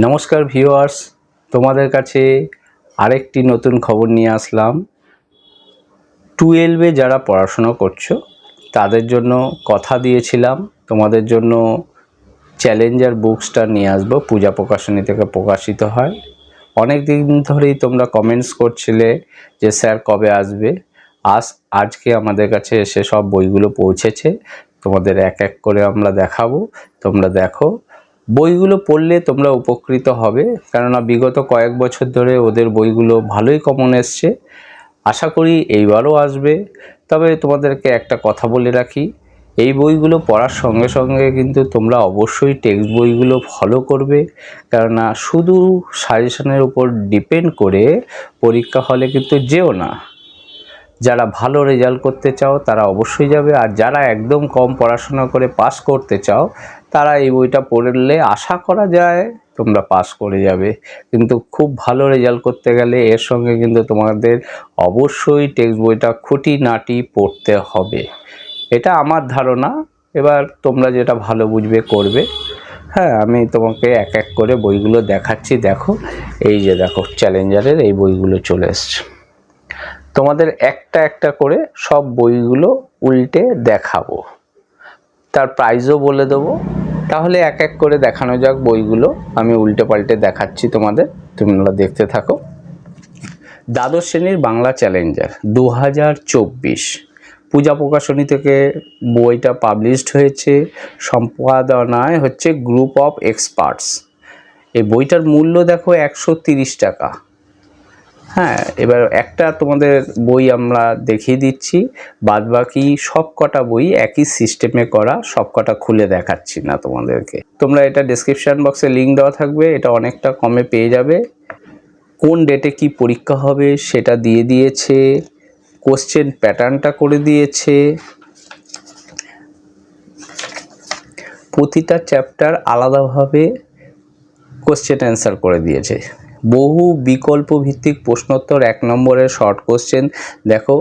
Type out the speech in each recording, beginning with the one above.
নমস্কার ভিউয়ার্স, তোমাদের কাছে আরেকটি নতুন খবর নিয়ে আসলাম। 12-এ যারা পড়াশোনা করছো তাদের জন্য কথা দিয়েছিলাম, তোমাদের জন্য চ্যালেঞ্জার বুকসটা নিয়ে আসবো। পূজা প্রকাশনী থেকে প্রকাশিত হয়। অনেক দিন ধরেই তোমরা কমেন্টস করছিলে যে স্যার কবে আসবে। আজকে আমাদের কাছে এসে সব বইগুলো পৌঁছেছে। তোমাদের এক এক করে আমরা দেখাবো, তোমরা দেখো। বইগুলো পড়লে তোমরা উপকৃত হবে, কেননা বিগত কয়েক বছর ধরে ওদের বইগুলো ভালোই কমন এসছে। আশা করি এইবারও আসবে। তবে তোমাদেরকে একটা কথা বলে রাখি, এই বইগুলো পড়ার সঙ্গে সঙ্গে কিন্তু তোমরা অবশ্যই টেক্সট বইগুলো ফলো করবে, কেননা শুধু সাজেশনের উপর ডিপেন্ড করে পরীক্ষা হলে কিন্তু যেও না। যারা ভালো রেজাল্ট করতে চাও তারা অবশ্যই যাবে, আর যারা একদম কম পড়াশোনা করে পাস করতে চাও তারা এই বইটা পড়লে আশা করা যায় তোমরা পাস করে যাবে। কিন্তু খুব ভালো রেজাল্ট করতে গেলে এর সঙ্গে কিন্তু তোমাদের অবশ্যই টেক্সট বইটা খুঁটিনাটি পড়তে হবে। এটা আমার ধারণা, এবার তোমরা যেটা ভালো বুঝবে করবে। হ্যাঁ, আমি তোমাকে এক এক করে বইগুলো দেখাচ্ছি। দেখো, এই যে দেখো চ্যালেঞ্জারের এই বইগুলো চলে এসছে। তোমাদের একটা একটা করে সব বইগুলো উল্টে দেখাবো, তার প্রাইসও বলে দেবো। তাহলে এক এক করে দেখানো যাক বইগুলো। আমি উল্টে পাল্টে দেখাচ্ছি তোমাদের, তোমরা দেখতে থাকো। দ্বাদশ শ্রেণীর বাংলা চ্যালেঞ্জার 2024 পূজা প্রকাশনী থেকে বইটা পাবলিশড হয়েছে। সম্পাদনায় হচ্ছে গ্রুপ অফ এক্সপার্টস। এই বইটার মূল্য দেখো 130 টাকা। হ্যাঁ, এবার একটা তোমাদের বই আমরা দেখিয়ে দিচ্ছি, বাদবাকি সব কটা বই একই সিস্টেমে করা, সব কটা খুলে দেখাচ্ছি না তোমাদেরকে। তোমরা এটা ডেসক্রিপশন বক্সে লিঙ্ক দেওয়া থাকবে, এটা অনেকটা কমে পেয়ে যাবে। কোন ডেটে কি পরীক্ষা হবে সেটা দিয়ে দিয়েছে, কোশ্চেন প্যাটার্নটা করে দিয়েছে, প্রতিটা চ্যাপ্টার আলাদাভাবে কোশ্চেন অ্যান্সার করে দিয়েছে। বহু বিকল্প ভিত্তিক প্রশ্নোত্তর 1 নম্বরের শর্ট কোশ্চেন দেখো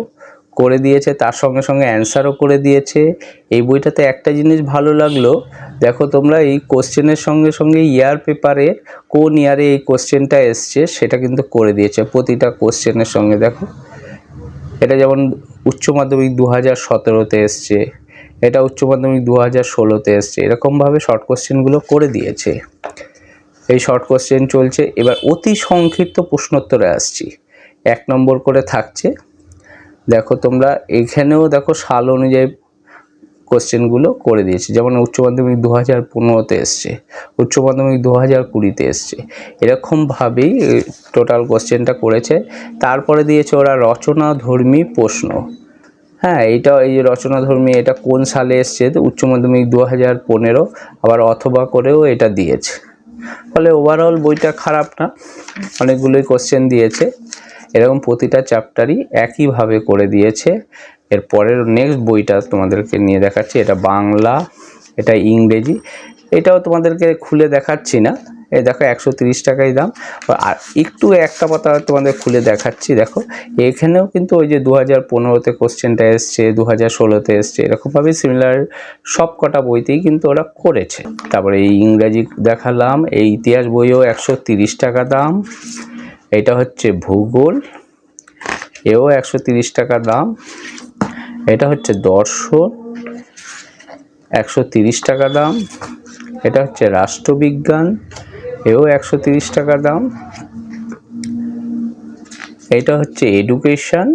করে দিয়েছে, তার সঙ্গে সঙ্গে অ্যান্সারও করে দিয়েছে। এই বইটাতে একটা জিনিস ভালো লাগলো, দেখো তোমরা এই কোশ্চেনের সঙ্গে সঙ্গে ইয়ার পেপারে কোন ইয়ারে এই কোশ্চেনটা এসছে সেটা কিন্তু করে দিয়েছে প্রতিটা কোশ্চেনের সঙ্গে। দেখো, এটা যেমন উচ্চ মাধ্যমিক 2017-তে এসছে, এটা উচ্চ মাধ্যমিক 2016-তে এসছে, এরকমভাবে শর্ট কোশ্চেনগুলো করে দিয়েছে। এই শর্ট কোশ্চেন চলছে। এবার অতি সংক্ষিপ্ত প্রশ্নোত্তরে আসছি, 1 নম্বর করে থাকছে। দেখো তোমরা এখানেও দেখো সাল অনুযায়ী কোশ্চেনগুলো করে দিয়েছে, যেমন উচ্চ মাধ্যমিক 2015-তে এসছে, উচ্চ মাধ্যমিক 2020-তে এসছে, এরকমভাবেই টোটাল কোশ্চেনটা করেছে। তারপরে দিয়েছে ওরা রচনাধর্মী প্রশ্ন। হ্যাঁ, এইটা এই যে রচনাধর্মী, এটা কোন সালে এসছে, উচ্চ মাধ্যমিক 2015, আবার অথবা করেও এটা দিয়েছে। ফলে ওভারঅল বইটা খারাপ না, অনেকগুলোই কোশ্চেন দিয়েছে। এরকম প্রতিটা চ্যাপ্টারই একইভাবে করে দিয়েছে। এর পরের নেক্সট বইটা তোমাদেরকে নিয়ে দেখাচ্ছি, এটা বাংলা, এটা ইংরেজি। এটাও তোমাদেরকে খুলে দেখাচ্ছি না, এই দেখো 130 টাকাই দাম। আর একটু একটা পাতা তোমাদের খুলে দেখাচ্ছি। দেখো এখানেও কিন্তু ওই যে 2015-তে কোশ্চেনটা এসছে, 2016-তে এসছে, এরকমভাবে সিমিলার সব কটা বইতেই কিন্তু ওরা করেছে। তারপরে এই ইংরাজি দেখালাম, এই ইতিহাস বইও 130 টাকা দাম। এটা হচ্ছে ভূগোল, এও 130 টাকা দাম। এটা হচ্ছে দর্শন, 130 টাকা দাম। এটা হচ্ছে রাষ্ট্রবিজ্ঞান, এও 130 টাকা দাম। এটা হচ্ছে এডুকেশন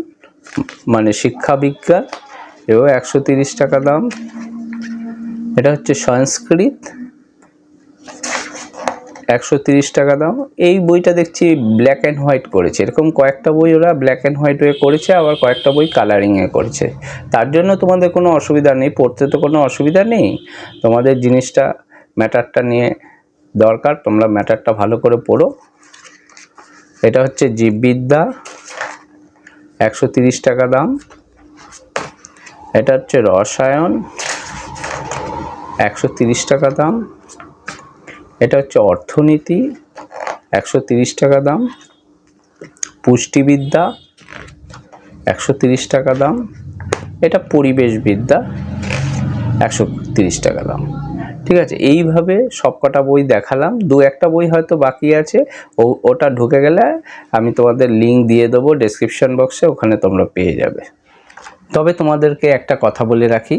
মানে শিক্ষা বিজ্ঞান, এও 130 টাকা দাম। এটা হচ্ছে সংস্কৃত, 130 টাকা দাম। এই বইটা দেখছি ব্ল্যাক অ্যান্ড হোয়াইট করেছে, এরকম কয়েকটা বই ওরা ব্ল্যাক অ্যান্ড হোয়াইট হয়ে করেছে, আবার কয়েকটা বই কালারিংয়ে করেছে। তার জন্য তোমাদের কোনো অসুবিধা নেই, পড়তে তো কোনো অসুবিধা নেই। তোমাদের জিনিসটা ম্যাটারটা নিয়ে দরকার, তোমরা ম্যাটারটা ভালো করে পড়ো। এটা হচ্ছে জীববিদ্যা, 130 টাকা দাম। এটা হচ্ছে রসায়ন, 130 টাকা দাম। এটা হচ্ছে অর্থনীতি, 130 টাকা দাম। পুষ্টিবিদ্যা, 130 টাকা দাম। এটা পরিবেশবিদ্যা, 130 টাকা দাম। ঠিক আছে, এইভাবে সবকটা বই দেখালাম। দু একটা বই হয়তো বাকি আছে, ওটা ঢুকে গেলে আমি তোমাদের লিঙ্ক দিয়ে দেবো ডেসক্রিপশন বক্সে, ওখানে তোমরা পেয়ে যাবে। তবে তোমাদেরকে একটা কথা বলে রাখি,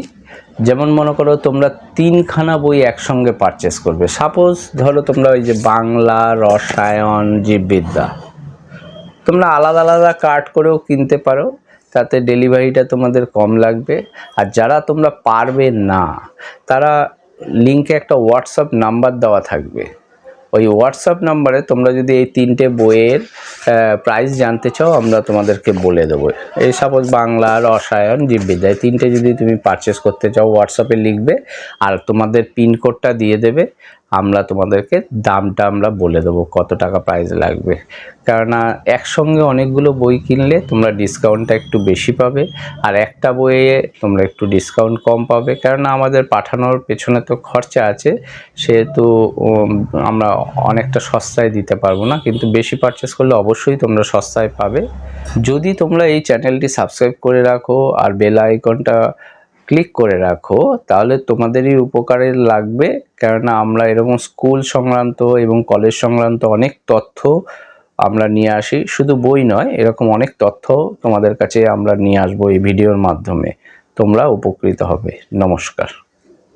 যেমন মনে করো তোমরা 3খানা বই একসঙ্গে পারচেস করবে। সাপোজ ধরো তোমরা ওই যে বাংলা, রসায়ন, জীববিদ্যা, তোমরা আলাদা আলাদা কার্ড করেও কিনতে পারো, তাতে ডেলিভারিটা তোমাদের কম লাগবে। আর যারা তোমরা পারবে না, তারা লিঙ্কে একটা হোয়াটসঅ্যাপ নাম্বার দেওয়া থাকবে, ওই হোয়াটসঅ্যাপ নাম্বারে তোমরা যদি এই 3টে বইয়ের প্রাইস জানতে চাও, আমরা তোমাদেরকে বলে দেবো। এই সাপোজ বাংলা, রসায়ন, জীববিদ্যা, এই 3টে যদি তুমি পারচেস করতে চাও, হোয়াটসঅ্যাপে লিখবে আর তোমাদের পিনকোডটা দিয়ে দেবে, আমরা তোমাদেরকে দামটা আমরা বলে দেবো কত টাকা প্রাইস লাগবে। কেননা একসঙ্গে অনেকগুলো বই কিনলে তোমরা ডিসকাউন্টটা একটু বেশি পাবে, আর একটা বইয়ে তোমরা একটু ডিসকাউন্ট কম পাবে, কেননা আমাদের পাঠানোর পেছনে তো খরচা আছে, সেহেতু আমরা অনেকটা সস্তায় দিতে পারবো না, কিন্তু বেশি পারচেস করলে অবশ্যই তোমরা সস্তায় পাবে। যদি তোমরা এই চ্যানেলটি সাবস্ক্রাইব করে রাখো আর বেল আইকনটা ক্লিক করে রাখো, তাহলে তোমাদেরই উপকারে লাগবে, কেননা আমরা এরকম স্কুল সংক্রান্ত এবং কলেজ সংক্রান্ত অনেক তথ্য আমরা নিয়ে আসি। শুধু বই নয়, এরকম অনেক তথ্য তোমাদের কাছে আমরা নিয়ে আসবো এই ভিডিওর মাধ্যমে। তোমরা উপকৃত হবে। নমস্কার।